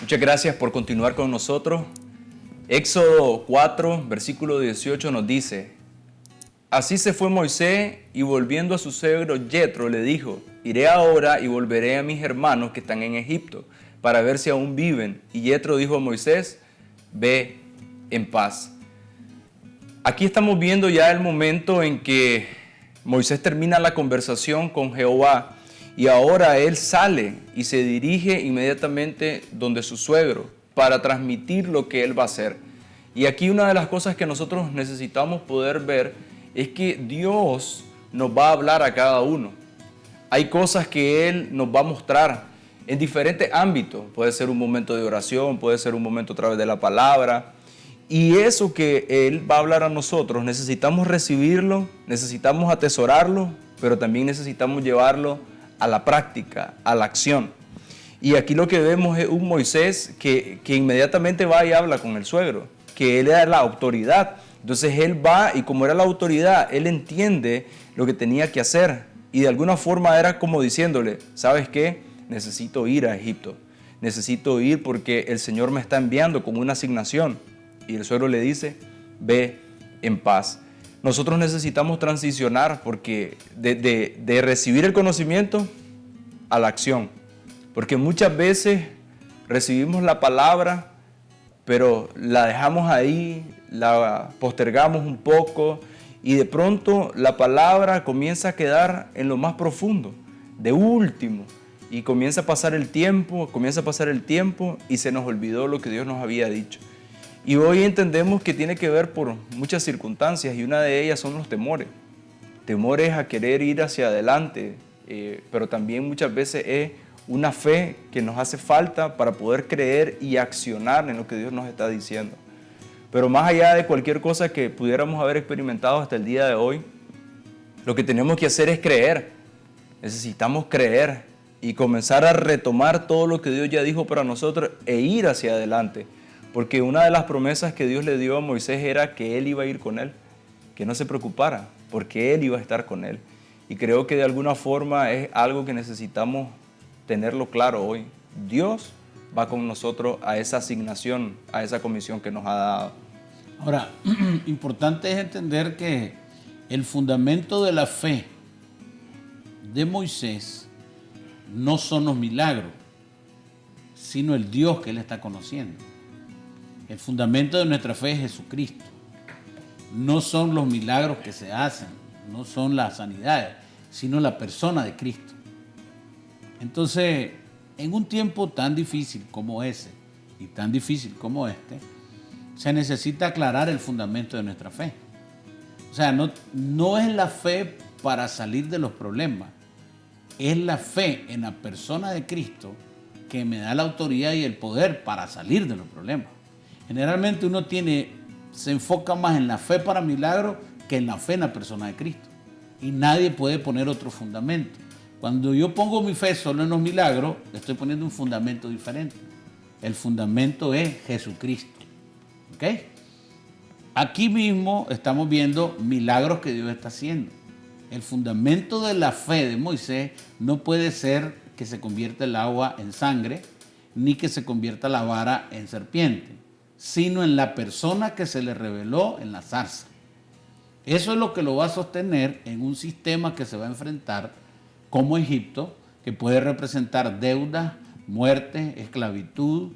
Muchas gracias por continuar con nosotros. Éxodo 4, versículo 18 nos dice: Así se fue Moisés y volviendo a su suegro Yetro le dijo: Iré ahora y volveré a mis hermanos que están en Egipto para ver si aún viven. Y Yetro dijo a Moisés: Ve en paz. Aquí estamos viendo ya el momento en que Moisés termina la conversación con Jehová y ahora él sale y se dirige inmediatamente donde su suegro para transmitir lo que él va a hacer. Y aquí una de las cosas que nosotros necesitamos poder ver es que Dios nos va a hablar a cada uno. Hay cosas que Él nos va a mostrar en diferentes ámbitos. Puede ser un momento de oración, puede ser un momento a través de la palabra. Y eso que Él va a hablar a nosotros, necesitamos recibirlo, necesitamos atesorarlo, pero también necesitamos llevarlo a la práctica, a la acción. Y aquí lo que vemos es un Moisés que inmediatamente va y habla con el suegro, que él era la autoridad. Entonces él va y como era la autoridad, él entiende lo que tenía que hacer. Y de alguna forma era como diciéndole: ¿sabes qué? Necesito ir a Egipto. Necesito ir porque el Señor me está enviando con una asignación. Y el suegro le dice: ve en paz. Nosotros necesitamos transicionar porque de recibir el conocimiento a la acción. Porque muchas veces recibimos la palabra, pero la dejamos ahí, la postergamos un poco y de pronto la palabra comienza a quedar en lo más profundo, de último, y comienza a pasar el tiempo y se nos olvidó lo que Dios nos había dicho. Y hoy entendemos que tiene que ver por muchas circunstancias y una de ellas son los temores. Temores a querer ir hacia adelante, pero también muchas veces es una fe que nos hace falta para poder creer y accionar en lo que Dios nos está diciendo. Pero más allá de cualquier cosa que pudiéramos haber experimentado hasta el día de hoy, lo que tenemos que hacer es creer. Necesitamos creer y comenzar a retomar todo lo que Dios ya dijo para nosotros e ir hacia adelante. Porque una de las promesas que Dios le dio a Moisés era que él iba a ir con él, que no se preocupara, porque él iba a estar con él. Y creo que de alguna forma es algo que necesitamos tenerlo claro hoy. Dios va con nosotros a esa asignación, a esa comisión que nos ha dado. Ahora, importante es entender que el fundamento de la fe de Moisés no son los milagros, sino el Dios que él está conociendo. El fundamento de nuestra fe es Jesucristo. No son los milagros que se hacen, no son las sanidades, sino la persona de Cristo. Entonces, en un tiempo tan difícil como ese y tan difícil como este, se necesita aclarar el fundamento de nuestra fe. O sea, no es la fe para salir de los problemas, es la fe en la persona de Cristo que me da la autoridad y el poder para salir de los problemas. Generalmente uno se enfoca más en la fe para milagros que en la fe en la persona de Cristo. Y nadie puede poner otro fundamento. Cuando yo pongo mi fe solo en los milagros, estoy poniendo un fundamento diferente. El fundamento es Jesucristo. ¿Ok? Aquí mismo estamos viendo milagros que Dios está haciendo. El fundamento de la fe de Moisés no puede ser que se convierta el agua en sangre, ni que se convierta la vara en serpiente, sino en la persona que se le reveló en la zarza. Eso es lo que lo va a sostener en un sistema que se va a enfrentar como Egipto, que puede representar deuda, muerte, esclavitud,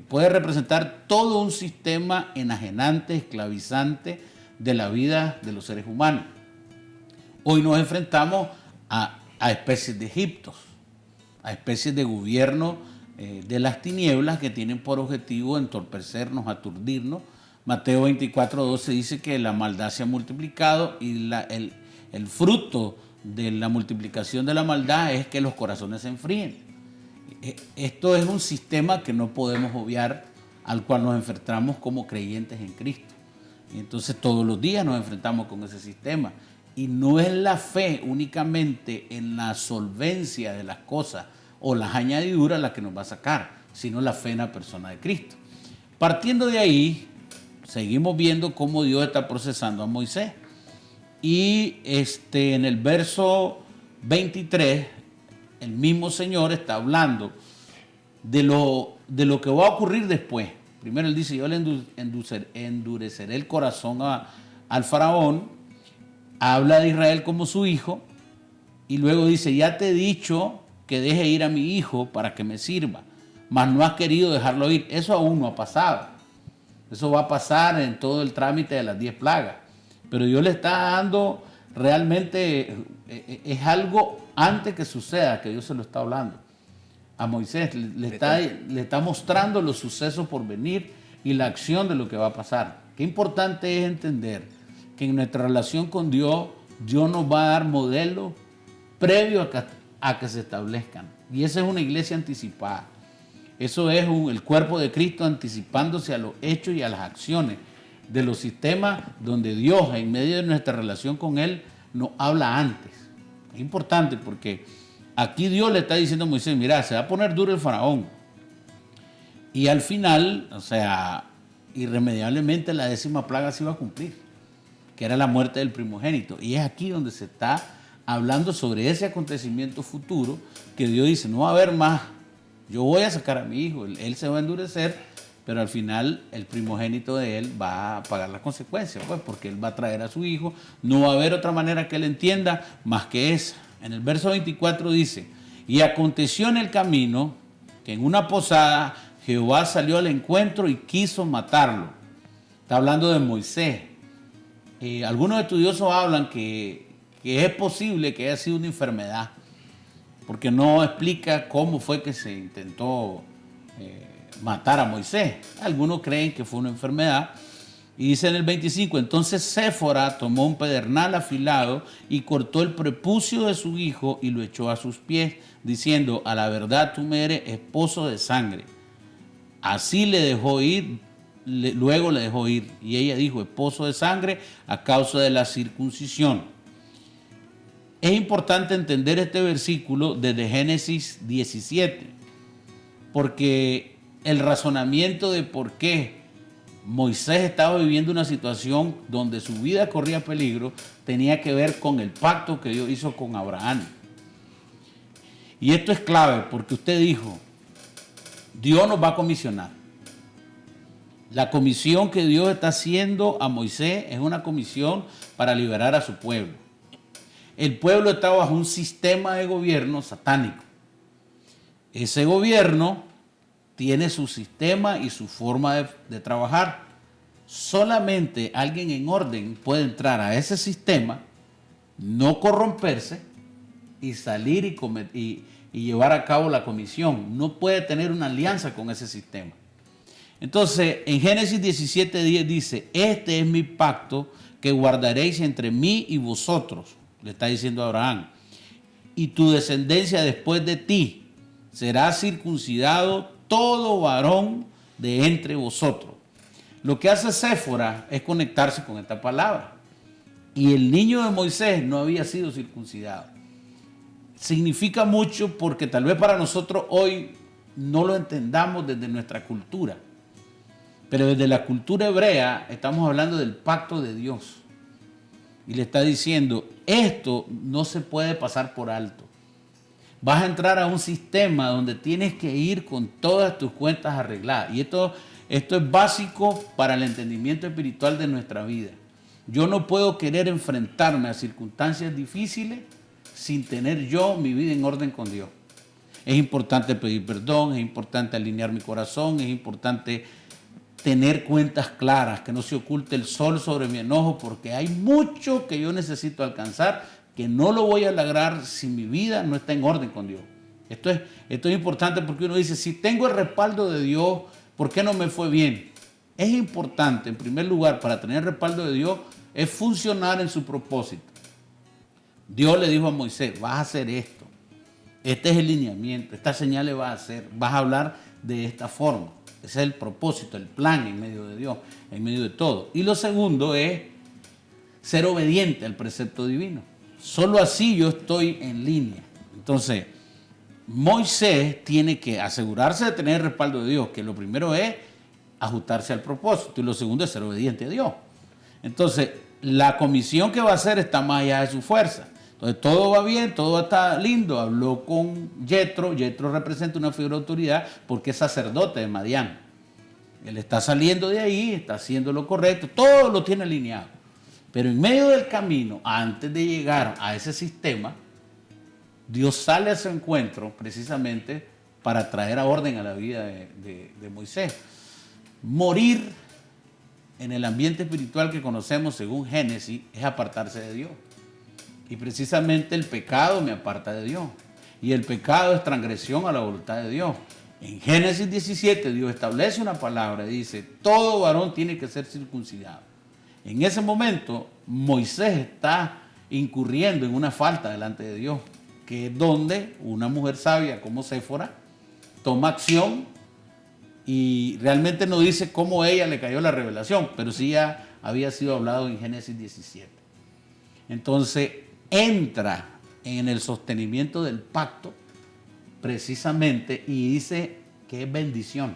puede representar todo un sistema enajenante, esclavizante de la vida de los seres humanos. Hoy nos enfrentamos a especies de Egiptos, a especies de gobierno de las tinieblas que tienen por objetivo entorpecernos, aturdirnos. Mateo 24:12 dice que la maldad se ha multiplicado y el fruto de la multiplicación de la maldad es que los corazones se enfríen. Esto es un sistema que no podemos obviar, al cual nos enfrentamos como creyentes en Cristo. Y entonces todos los días nos enfrentamos con ese sistema. Y no es la fe únicamente en la solvencia de las cosas o las añadiduras la que nos va a sacar, sino la fe en la persona de Cristo. Partiendo de ahí, seguimos viendo cómo Dios está procesando a Moisés. Y en el verso 23, el mismo Señor está hablando de lo que va a ocurrir después. Primero él dice, yo le endureceré el corazón al faraón, habla de Israel como su hijo, y luego dice, ya te he dicho que deje ir a mi hijo para que me sirva, mas no has querido dejarlo ir. Eso aún no ha pasado. Eso va a pasar en todo el trámite de las 10 plagas. Pero Dios le está dando realmente, es algo antes que suceda, que Dios se lo está hablando a Moisés. Le está mostrando los sucesos por venir y la acción de lo que va a pasar. Qué importante es entender que en nuestra relación con Dios, Dios nos va a dar modelos previos a que se establezcan. Y esa es una iglesia anticipada. Eso es el cuerpo de Cristo anticipándose a los hechos y a las acciones de los sistemas donde Dios, en medio de nuestra relación con Él, nos habla antes. Es importante porque aquí Dios le está diciendo a Moisés, mira, se va a poner duro el faraón. Y al final, o sea, irremediablemente la 10ª plaga se iba a cumplir, que era la muerte del primogénito. Y es aquí donde se está hablando sobre ese acontecimiento futuro, que Dios dice, no va a haber más. Yo voy a sacar a mi hijo, él se va a endurecer, pero al final el primogénito de él va a pagar las consecuencias, pues, porque él va a traer a su hijo. No va a haber otra manera que él entienda más que esa. En el verso 24 dice, y aconteció en el camino que en una posada Jehová salió al encuentro y quiso matarlo. Está hablando de Moisés. Algunos estudiosos hablan que es posible que haya sido una enfermedad, porque no explica cómo fue que se intentó matar a Moisés. Algunos creen que fue una enfermedad. Y dice en el 25, entonces Séfora tomó un pedernal afilado y cortó el prepucio de su hijo y lo echó a sus pies, diciendo, a la verdad tú me eres esposo de sangre. Así le dejó ir, luego le dejó ir. Y ella dijo, esposo de sangre a causa de la circuncisión. Es importante entender este versículo desde Génesis 17, porque el razonamiento de por qué Moisés estaba viviendo una situación donde su vida corría peligro tenía que ver con el pacto que Dios hizo con Abraham. Y esto es clave porque usted dijo, Dios nos va a comisionar. La comisión que Dios está haciendo a Moisés es una comisión para liberar a su pueblo. El pueblo está bajo un sistema de gobierno satánico. Ese gobierno tiene su sistema y su forma de trabajar. Solamente alguien en orden puede entrar a ese sistema, no corromperse y salir y llevar a cabo la comisión. No puede tener una alianza con ese sistema. Entonces, en Génesis 17:10 dice, este es mi pacto que guardaréis entre mí y vosotros, le está diciendo a Abraham, y tu descendencia después de ti será circuncidado todo varón de entre vosotros. Lo que hace Séfora es conectarse con esta palabra. Y el niño de Moisés no había sido circuncidado. Significa mucho porque tal vez para nosotros hoy no lo entendamos desde nuestra cultura. Pero desde la cultura hebrea estamos hablando del pacto de Dios. Y le está diciendo, esto no se puede pasar por alto. Vas a entrar a un sistema donde tienes que ir con todas tus cuentas arregladas. Y esto es básico para el entendimiento espiritual de nuestra vida. Yo no puedo querer enfrentarme a circunstancias difíciles sin tener yo mi vida en orden con Dios. Es importante pedir perdón, es importante alinear mi corazón, es importante tener cuentas claras, que no se oculte el sol sobre mi enojo, porque hay mucho que yo necesito alcanzar, que no lo voy a lograr si mi vida no está en orden con Dios. Esto es importante porque uno dice, si tengo el respaldo de Dios, ¿por qué no me fue bien? Es importante, en primer lugar, para tener el respaldo de Dios, es funcionar en su propósito. Dios le dijo a Moisés, vas a hacer esto. Este es el lineamiento, estas señales vas a hacer, vas a hablar de esta forma. Ese es el propósito, el plan en medio de Dios, en medio de todo. Y lo segundo es ser obediente al precepto divino. Solo así yo estoy en línea. Entonces, Moisés tiene que asegurarse de tener el respaldo de Dios, que lo primero es ajustarse al propósito y lo segundo es ser obediente a Dios. Entonces, la comisión que va a hacer está más allá de su fuerza. Entonces todo va bien, todo está lindo. Habló con Yetro. Yetro representa una figura de autoridad porque es sacerdote de Madián. Él está saliendo de ahí, está haciendo lo correcto, todo lo tiene alineado. Pero en medio del camino, antes de llegar a ese sistema, Dios sale a su encuentro precisamente para traer a orden a la vida de Moisés. Morir en el ambiente espiritual que conocemos según Génesis es apartarse de Dios. Y precisamente el pecado me aparta de Dios. Y el pecado es transgresión a la voluntad de Dios. En Génesis 17 Dios establece una palabra y dice, todo varón tiene que ser circuncidado. En ese momento Moisés está incurriendo en una falta delante de Dios, que es donde una mujer sabia como Séfora toma acción y realmente no dice cómo ella le cayó la revelación, pero sí ya había sido hablado en Génesis 17. Entonces entra en el sostenimiento del pacto precisamente y dice que es bendición.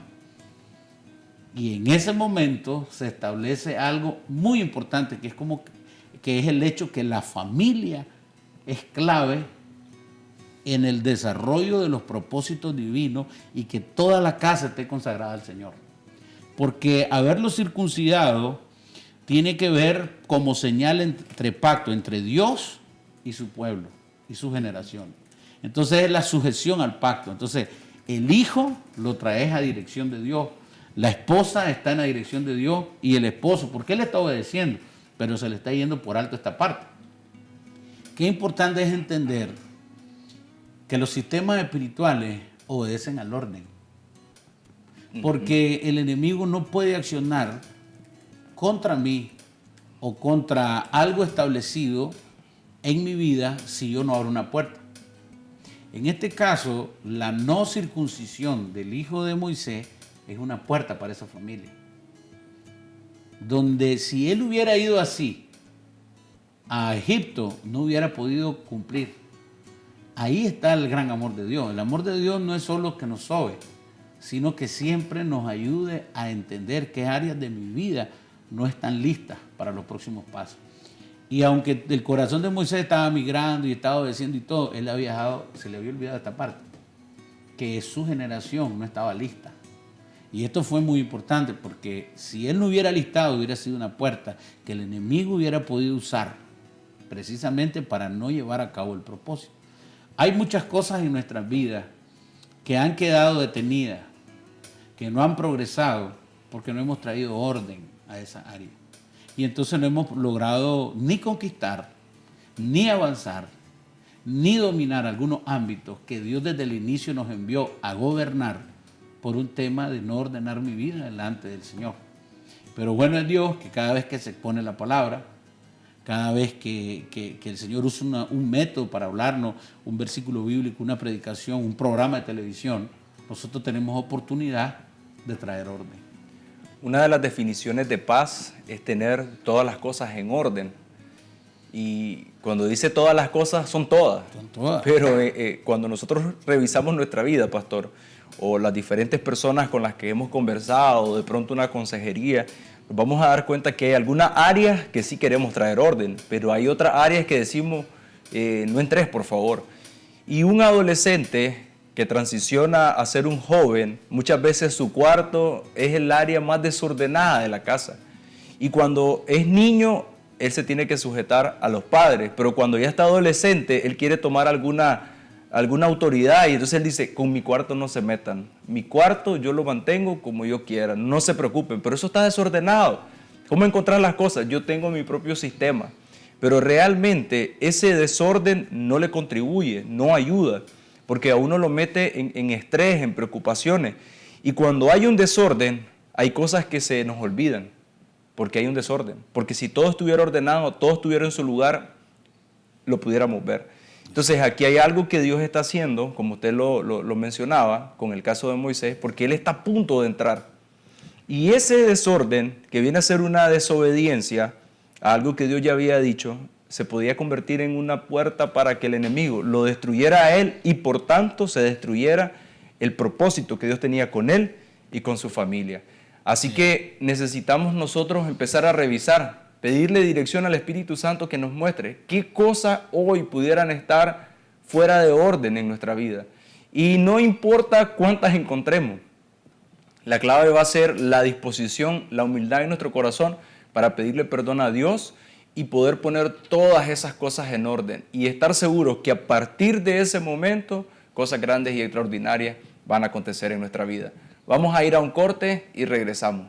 Y en ese momento se establece algo muy importante, que es el hecho que la familia es clave en el desarrollo de los propósitos divinos y que toda la casa esté consagrada al Señor. Porque haberlo circuncidado tiene que ver como señal entre pacto entre Dios y su pueblo y su generación. Entonces es la sujeción al pacto. Entonces el hijo lo traes a dirección de Dios, la esposa está en la dirección de Dios y el esposo, porque él está obedeciendo, pero se le está yendo por alto esta parte. Qué importante es entender que los sistemas espirituales obedecen al orden, porque el enemigo no puede accionar contra mí o contra algo establecido en mi vida si yo no abro una puerta. En este caso, la no circuncisión del hijo de Moisés es una puerta para esa familia. Donde si él hubiera ido así a Egipto, no hubiera podido cumplir. Ahí está el gran amor de Dios. El amor de Dios no es solo que nos sobe, sino que siempre nos ayude a entender qué áreas de mi vida no están listas para los próximos pasos. Y aunque el corazón de Moisés estaba migrando y estaba obedeciendo y todo, él había viajado, se le había olvidado esta parte, que su generación no estaba lista. Y esto fue muy importante porque si él no hubiera listado, hubiera sido una puerta que el enemigo hubiera podido usar precisamente para no llevar a cabo el propósito. Hay muchas cosas en nuestras vidas que han quedado detenidas, que no han progresado porque no hemos traído orden a esa área. Y entonces no hemos logrado ni conquistar, ni avanzar, ni dominar algunos ámbitos que Dios desde el inicio nos envió a gobernar por un tema de no ordenar mi vida delante del Señor. Pero bueno es Dios que cada vez que se expone la palabra, cada vez que el Señor usa un método para hablarnos, un versículo bíblico, una predicación, un programa de televisión, nosotros tenemos oportunidad de traer orden. Una de las definiciones de paz es tener todas las cosas en orden. Y cuando dice todas las cosas, son todas. Son todas. Pero cuando nosotros revisamos nuestra vida, pastor, o las diferentes personas con las que hemos conversado, o de pronto una consejería, nos vamos a dar cuenta que hay algunas áreas que sí queremos traer orden, pero hay otras áreas que decimos, no entres, por favor. Y un adolescente que transiciona a ser un joven, muchas veces su cuarto es el área más desordenada de la casa. Y cuando es niño, él se tiene que sujetar a los padres, pero cuando ya está adolescente, él quiere tomar alguna autoridad y entonces él dice, con mi cuarto no se metan, mi cuarto yo lo mantengo como yo quiera, no se preocupen, pero eso está desordenado. ¿Cómo encontrar las cosas? Yo tengo mi propio sistema, pero realmente ese desorden no le contribuye, no ayuda, porque a uno lo mete en estrés, en preocupaciones. Y cuando hay un desorden, hay cosas que se nos olvidan, porque hay un desorden. Porque si todo estuviera ordenado, todo estuviera en su lugar, lo pudiéramos ver. Entonces aquí hay algo que Dios está haciendo, como usted lo mencionaba, con el caso de Moisés, porque él está a punto de entrar. Y ese desorden, que viene a ser una desobediencia a algo que Dios ya había dicho, se podía convertir en una puerta para que el enemigo lo destruyera a él y por tanto se destruyera el propósito que Dios tenía con él y con su familia. Así que necesitamos nosotros empezar a revisar pedirle dirección al Espíritu Santo que nos muestre qué cosas hoy pudieran estar fuera de orden en nuestra vida. Y no importa cuántas encontremos, la clave va a ser la disposición, la humildad en nuestro corazón para pedirle perdón a Dios y poder poner todas esas cosas en orden y estar seguros que a partir de ese momento cosas grandes y extraordinarias van a acontecer en nuestra vida. Vamos a ir a un corte y regresamos.